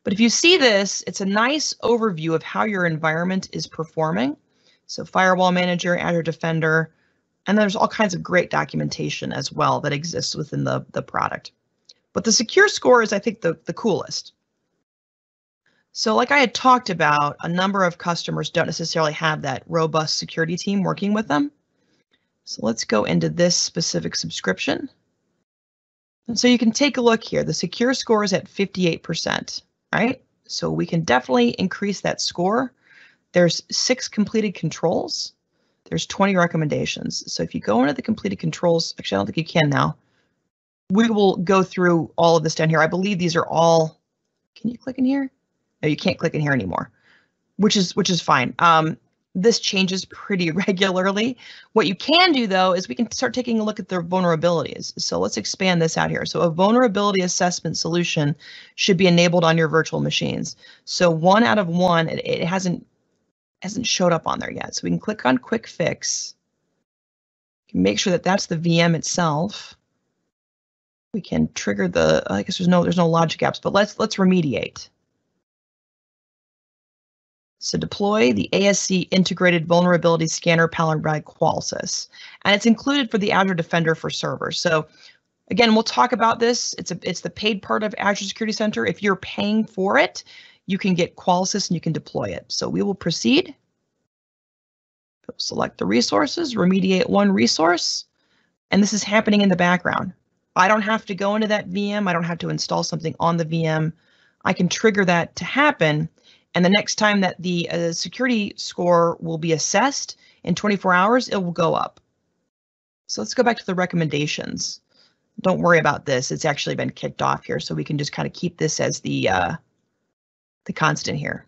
But if you see this, it's a nice overview of how your environment is performing. So Firewall Manager, Azure Defender, and there's all kinds of great documentation as well that exists within the product. But the secure score is, I think, the coolest. So like I had talked about, a number of customers don't necessarily have that robust security team working with them. So let's go into this specific subscription. And so you can take a look here. The secure score is at 58%, right? So we can definitely increase that score. There's 6 completed controls. There's 20 recommendations. So if you go into the completed controls, actually, I don't think you can now. We will go through all of this down here. I believe these are all, can you click in here? No, you can't click in here anymore, which is fine. This changes pretty regularly. What you can do, though, is we can start taking a look at their vulnerabilities. So let's expand this out here. So a vulnerability assessment solution should be enabled on your virtual machines. So 1 out of 1, it hasn't showed up on there yet. So we can click on Quick Fix. Make sure that that's the VM itself. We can trigger the, I guess there's no logic apps, but let's remediate. So deploy the ASC integrated vulnerability scanner powered by Qualsys, and it's included for the Azure Defender for servers. So again, we'll talk about this. It's the paid part of Azure Security Center. If you're paying for it, you can get Qualsys and you can deploy it. So we will proceed. Select the resources, remediate one resource, and this is happening in the background. I don't have to go into that VM. I don't have to install something on the VM. I can trigger that to happen. And the next time that the security score will be assessed in 24 hours, it will go up. So let's go back to the recommendations. Don't worry about this. It's actually been kicked off here, so we can just kind of keep this as the constant here.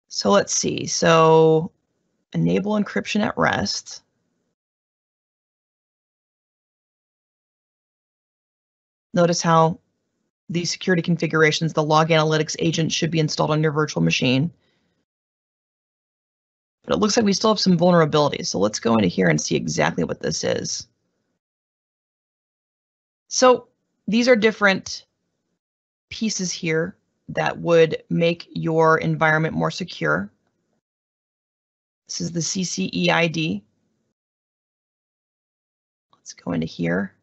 So let's see. So enable encryption at rest. Notice how the security configurations, the log analytics agent should be installed on your virtual machine. But it looks like we still have some vulnerabilities. So let's go into here and see exactly what this is. So these are different pieces here that would make your environment more secure. This is the CCEID. Let's go into here.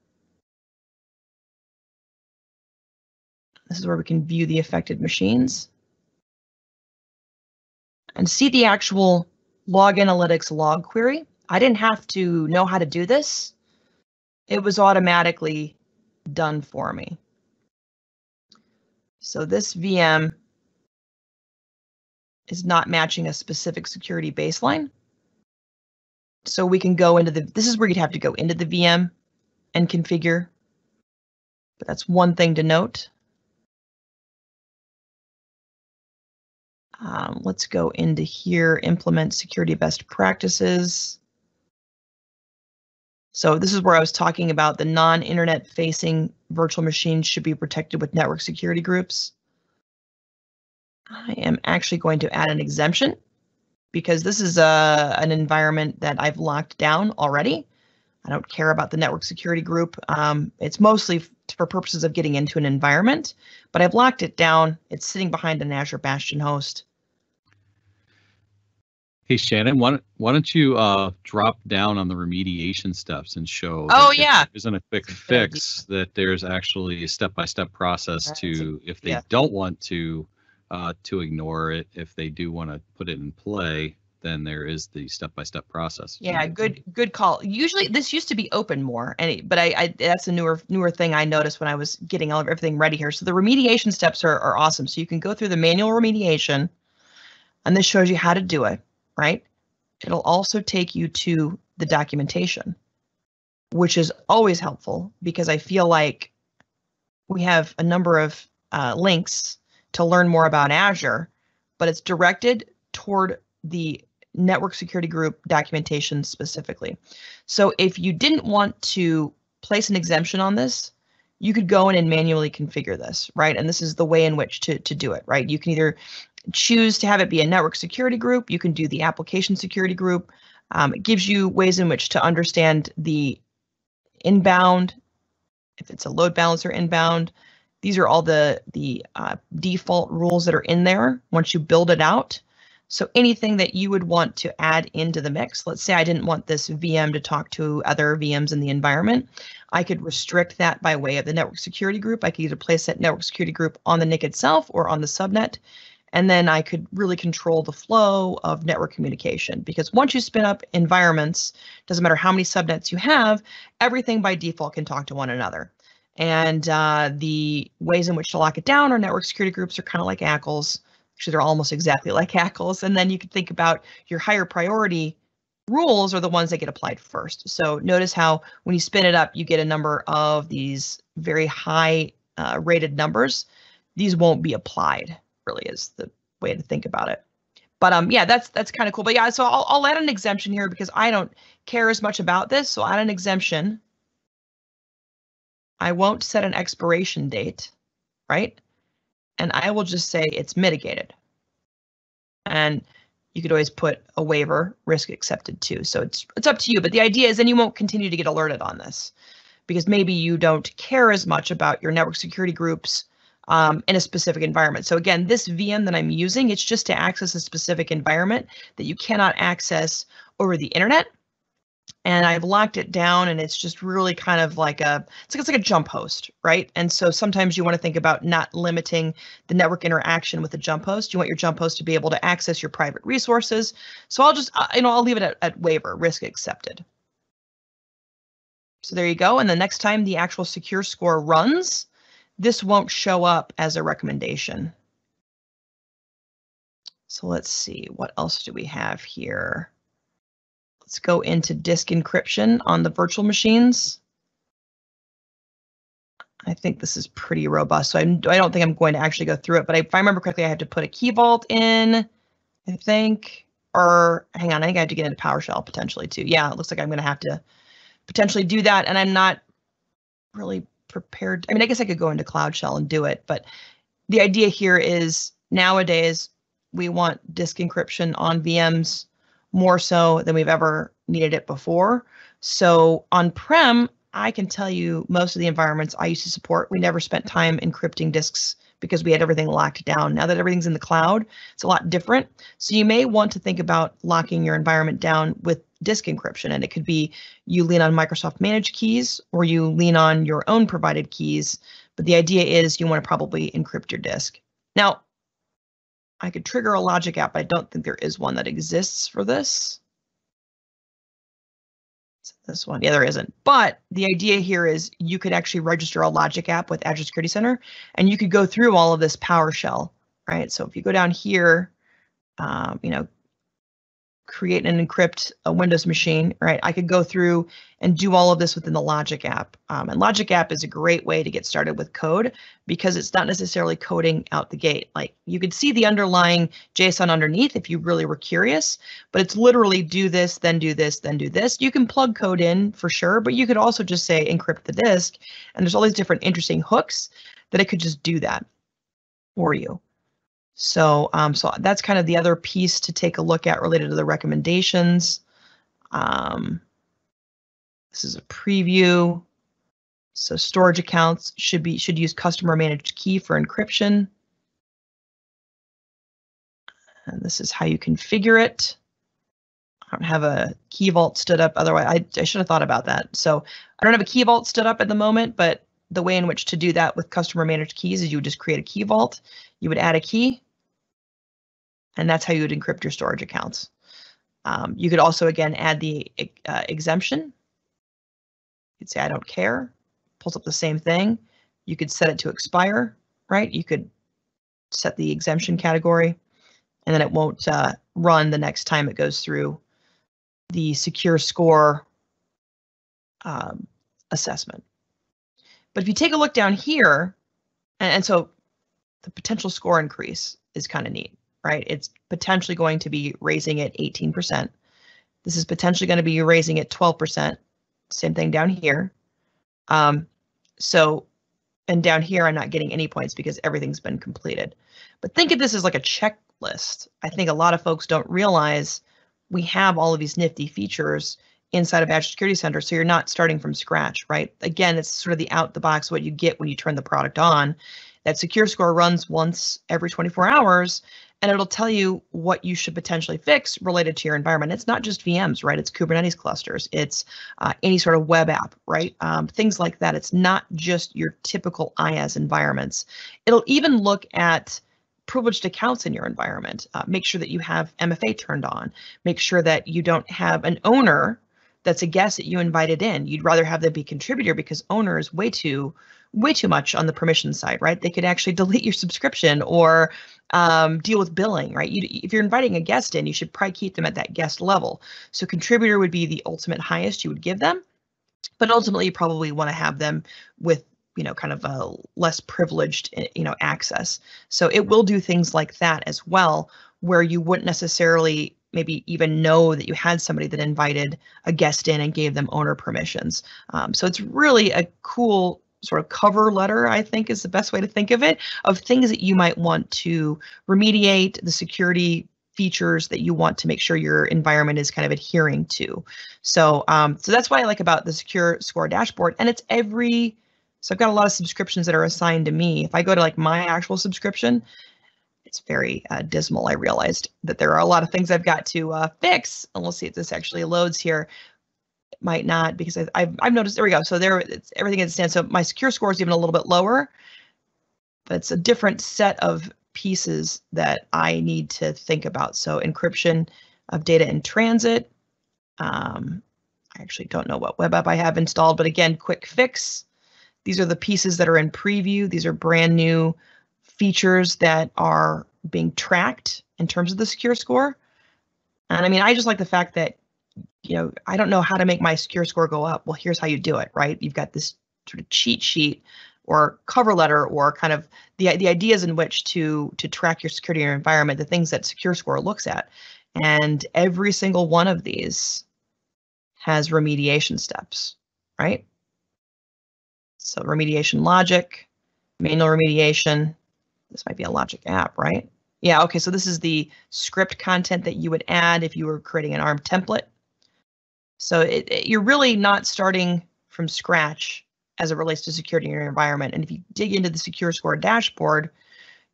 This is where we can view the affected machines and see the actual log analytics log query. I didn't have to know how to do this. It was automatically done for me. So this VM is not matching a specific security baseline. So we can go into this is where you'd have to go into the VM and configure. But that's one thing to note. Let's go into here, implement security best practices. So this is where I was talking about the non-internet facing virtual machines should be protected with network security groups. I am actually going to add an exemption because this is an environment that I've locked down already. I don't care about the network security group. It's mostly for purposes of getting into an environment, but I've locked it down. It's sitting behind an Azure Bastion host. Hey, Shannon, why don't you drop down on the remediation steps and show yeah, isn't a quick fix, that there's actually a step-by-step process to, if they don't want to ignore it, if they do want to put it in play, then there is the step-by-step process. Yeah, good call. Usually this used to be open more, but that's a newer thing I noticed when I was getting everything ready here. So the remediation steps are awesome. So you can go through the manual remediation, and this shows you how to do it, right? It'll also take you to the documentation, which is always helpful because I feel like we have a number of links to learn more about Azure, but it's directed toward the network security group documentation specifically. So if you didn't want to place an exemption on this, you could go in and manually configure this, right? And this is the way in which to do it, right? You can either choose to have it be a network security group. You can do the application security group. It gives you ways in which to understand the inbound, if it's a load balancer inbound. These are all the default rules that are in there once you build it out. So anything that you would want to add into the mix, let's say I didn't want this VM to talk to other VMs in the environment, I could restrict that by way of the network security group. I could either place that network security group on the NIC itself or on the subnet, and then I could really control the flow of network communication, because once you spin up environments, doesn't matter how many subnets you have, everything by default can talk to one another. And the ways in which to lock it down are network security groups are kind of like ACLs. Actually, they're almost exactly like ACLs. And then you can think about your higher priority rules are the ones that get applied first. So notice how when you spin it up, you get a number of these very high rated numbers. These won't be applied, really, is the way to think about it. But yeah, that's kind of cool. But yeah, so I'll add an exemption here because I don't care as much about this. So I'll add an exemption. I won't set an expiration date, right? And I will just say it's mitigated. And you could always put a waiver, risk accepted too. So it's up to you. But the idea is then you won't continue to get alerted on this because maybe you don't care as much about your network security groups in a specific environment. So again, this VM that I'm using, it's just to access a specific environment that you cannot access over the internet. And I've locked it down, and it's just really kind of like it's like a jump host, right? And so sometimes you want to think about not limiting the network interaction with the jump host. You want your jump host to be able to access your private resources. So I'll just, I'll leave it at waiver, risk accepted. So there you go. And the next time the actual secure score runs, this won't show up as a recommendation. So let's see, what else do we have here? Let's go into disk encryption on the virtual machines. I think this is pretty robust, so I don't think I'm going to actually go through it, but if I remember correctly, I have to put a key vault in, I think, or hang on, I think I have to get into PowerShell potentially too. Yeah, it looks like I'm going to have to potentially do that, and I'm not really prepared. I mean, I guess I could go into Cloud Shell and do it, but the idea here is nowadays we want disk encryption on VMs more so than we've ever needed it before. So on-prem, I can tell you most of the environments I used to support, we never spent time encrypting disks because we had everything locked down. Now that everything's in the cloud, it's a lot different. So you may want to think about locking your environment down with disk encryption. And it could be you lean on Microsoft managed keys or you lean on your own provided keys. But the idea is you want to probably encrypt your disk. Now, I could trigger a logic app, but I don't think there is one that exists for this. It's this one. Yeah, there isn't. But the idea here is you could actually register a logic app with Azure Security Center, and you could go through all of this PowerShell, right? So if you go down here, create and encrypt a Windows machine, right? I could go through and do all of this within the Logic app. And Logic app is a great way to get started with code because it's not necessarily coding out the gate. Like you could see the underlying JSON underneath if you really were curious, but it's literally do this, then do this, then do this. You can plug code in for sure, but you could also just say encrypt the disk. And there's all these different interesting hooks that it could just do that for you. So, so that's kind of the other piece to take a look at related to the recommendations. This is a preview. So storage accounts should use customer managed key for encryption. And this is how you configure it. I don't have a key vault stood up. Otherwise, I should have thought about that. So I don't have a key vault stood up at the moment, but the way in which to do that with customer managed keys is you would just create a key vault. You would add a key. And that's how you would encrypt your storage accounts. You could also, again, add the exemption. You'd say, I don't care. Pulls up the same thing. You could set it to expire, right? You could set the exemption category, and then it won't run the next time it goes through the secure score assessment. But if you take a look down here, and so the potential score increase is kind of neat. Right, it's potentially going to be raising it 18%. This is potentially going to be raising it 12%. Same thing down here. And down here, I'm not getting any points because everything's been completed. But think of this as like a checklist. I think a lot of folks don't realize we have all of these nifty features inside of Azure Security Center, so you're not starting from scratch, right? Again, it's sort of the out the box what you get when you turn the product on. That secure score runs once every 24 hours. And it'll tell you what you should potentially fix related to your environment. It's not just VMs, right? It's Kubernetes clusters. It's any sort of web app, right? Things like that. It's not just your typical IaaS environments. It'll even look at privileged accounts in your environment. Make sure that you have MFA turned on. Make sure that you don't have an owner that's a guest that you invited in. You'd rather have them be contributor because owner is way too much on the permission side, right? They could actually delete your subscription or deal with billing, right? If you're inviting a guest in, you should probably keep them at that guest level. So contributor would be the ultimate highest you would give them, but ultimately you probably want to have them with, kind of a less privileged, access. So it will do things like that as well, where you wouldn't necessarily maybe even know that you had somebody that invited a guest in and gave them owner permissions. So it's really a cool sort of cover letter, I think is the best way to think of it, of things that you might want to remediate, the security features that you want to make sure your environment is kind of adhering to. So, so that's what I like about the Secure Score dashboard. And it's so I've got a lot of subscriptions that are assigned to me. If I go to like my actual subscription, it's very dismal. I realized that there are a lot of things I've got to fix, and we'll see if this actually loads here. It might not, because I've noticed, there we go. So there, it's everything as it stands. So my secure score is even a little bit lower, but it's a different set of pieces that I need to think about. So encryption of data in transit. I actually don't know what web app I have installed, but again, quick fix. These are the pieces that are in preview. These are brand new features that are being tracked in terms of the secure score. And I mean, I just like the fact that, I don't know how to make my secure score go up. Well, here's how you do it, right? You've got this sort of cheat sheet or cover letter, or kind of the ideas in which to track your security in your environment, the things that secure score looks at. And every single one of these has remediation steps, right? So remediation logic, manual remediation. This might be a logic app, right? Yeah, okay, so this is the script content that you would add if you were creating an ARM template. So you're really not starting from scratch as it relates to security in your environment. And if you dig into the Secure Score dashboard,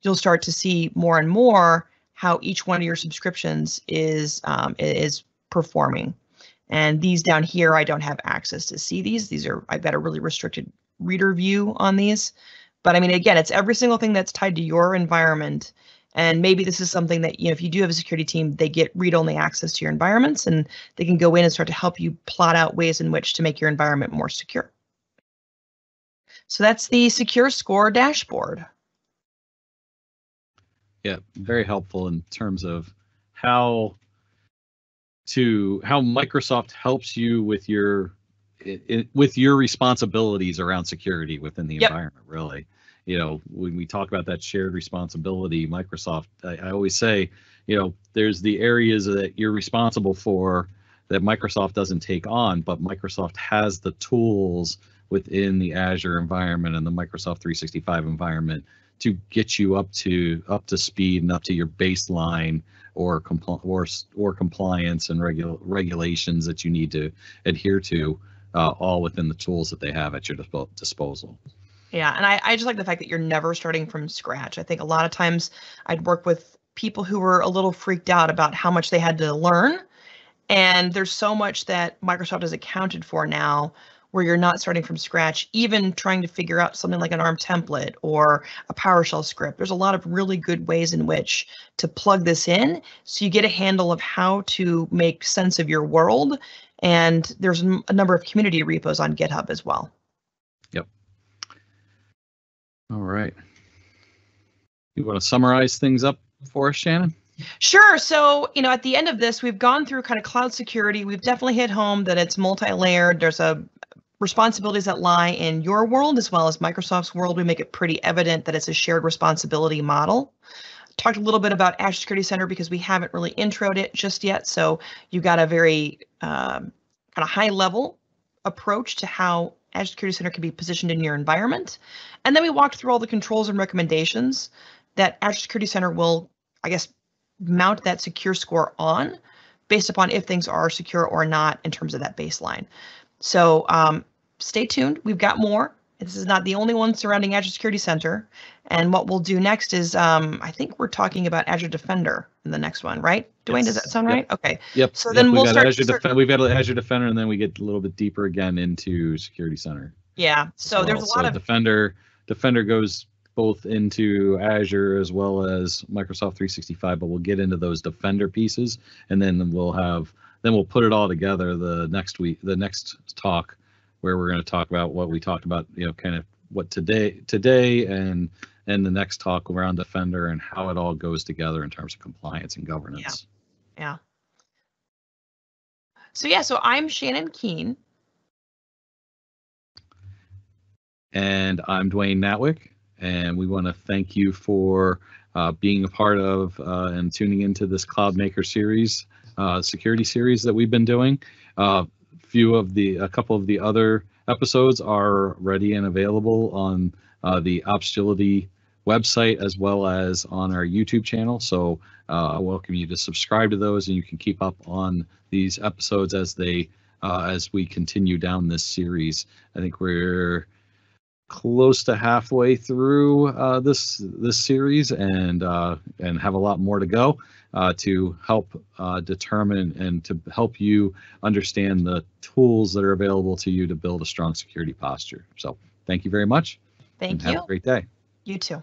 you'll start to see more and more how each one of your subscriptions is performing. And these down here, I don't have access to see these. I've got a really restricted reader view on these. But I mean, again, it's every single thing that's tied to your environment. And maybe this is something that, if you do have a security team, they get read-only access to your environments, and they can go in and start to help you plot out ways in which to make your environment more secure. So that's the Secure Score dashboard. Yeah, very helpful in terms of how Microsoft helps you with your responsibilities around security within the environment, really. When we talk about that shared responsibility, Microsoft, I always say, there's the areas that you're responsible for that Microsoft doesn't take on, but Microsoft has the tools within the Azure environment and the Microsoft 365 environment to get you up to speed and up to your baseline or compliance and regulations that you need to adhere to, all within the tools that they have at your disposal. Yeah, and I just like the fact that you're never starting from scratch. I think a lot of times I'd work with people who were a little freaked out about how much they had to learn. And there's so much that Microsoft has accounted for now where you're not starting from scratch, even trying to figure out something like an ARM template or a PowerShell script. There's a lot of really good ways in which to plug this in so you get a handle of how to make sense of your world. And there's a number of community repos on GitHub as well. Yep. All right. You want to summarize things up for us, Shannon? Sure. So, at the end of this, we've gone through kind of cloud security. We've definitely hit home that it's multi-layered. There's responsibilities that lie in your world as well as Microsoft's world. We make it pretty evident that it's a shared responsibility model. Talked a little bit about Azure Security Center because we haven't really introed it just yet. So you got a very kind of high level approach to how Azure Security Center can be positioned in your environment. And then we walked through all the controls and recommendations that Azure Security Center will, I guess, mount that secure score on based upon if things are secure or not in terms of that baseline. So stay tuned. We've got more. This is not the only one surrounding Azure Security Center. And what we'll do next is, I think we're talking about Azure Defender in the next one, right? Dwayne, does that sound right? Okay. Yep. So then we'll start. We've got Azure Defender, and then we get a little bit deeper again into Security Center. Yeah. So there's a lot of Defender goes both into Azure as well as Microsoft 365, but we'll get into those Defender pieces, and then we'll have then we'll put it all together the next talk, where we're going to talk about what we talked about, kind of what today and the next talk around Defender and how it all goes together in terms of compliance and governance. Yeah. So I'm Shannon Kuehn. And I'm Dwayne Natwick, and we want to thank you for being a part of and tuning into this CloudMaker series, security series that we've been doing. A couple of the other episodes are ready and available on the Opsagility website as well as on our YouTube channel. So I welcome you to subscribe to those, and you can keep up on these episodes as we continue down this series. I think we're close to halfway through this series, and have a lot more to go to help determine and to help you understand the tools that are available to you to build a strong security posture. So thank you very much. Thank you. Have a great day. You too.